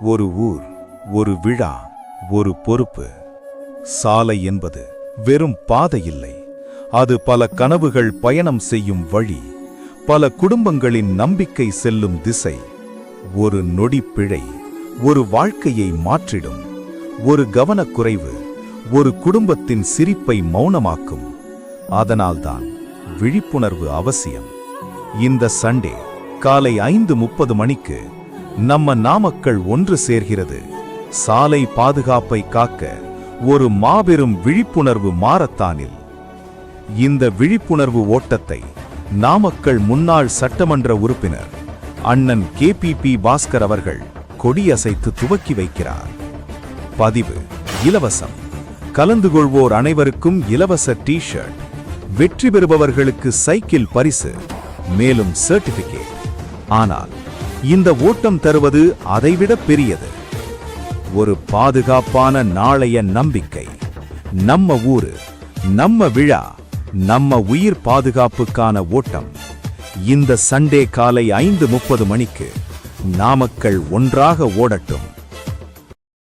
ஒரு ஊர், ஒரு விழா, ஒரு பொறுப்பு. சாலை என்பது வெறும் பாதை இல்லை, அது பல கனவுகள் பயணம் செய்யும் வழி, பல குடும்பங்களின் நம்பிக்கை செல்லும் திசை. ஒரு நொடி பிழை ஒரு வாழ்க்கையை மாற்றிடும். ஒரு கவனக்குறைவு ஒரு குடும்பத்தின் சிரிப்பை மௌனமாக்கும். அதனால்தான் விழிப்புணர்வு அவசியம். இந்த சண்டே காலை 5:30 மணிக்கு நம்ம நாமக்கல் ஒன்று சேர்கிறது. சாலை பாதுகாப்பை காக்க ஒரு மாபெரும் விழிப்புணர்வு மாரத்தானில். இந்த விழிப்புணர்வு ஓட்டத்தை நாமக்கல் முன்னாள் சட்டமன்ற உறுப்பினர் அண்ணன் KPP பாஸ்கர் அவர்கள் கொடியசைத்து துவக்கி வைக்கிறார். பதிவு இலவசம். கலந்து கொள்வோர் அனைவருக்கும் இலவச டி-ஷர்ட், வெற்றி பெறுபவர்களுக்கு சைக்கிள் பரிசு, மேலும் சர்டிபிகேட். ஆனால் இந்த ஓட்டம் தருவது அதைவிட பெரியது. ஒரு பாதுகாப்பான நாளைய நம்பிக்கை. நம்ம ஊரு, நம்ம விழா, நம்ம உயிர் பாதுகாப்புக்கான ஓட்டம். இந்த சண்டே காலை 5:30 மணிக்கு நாமக்கல் ஒன்றாக ஓடட்டும்.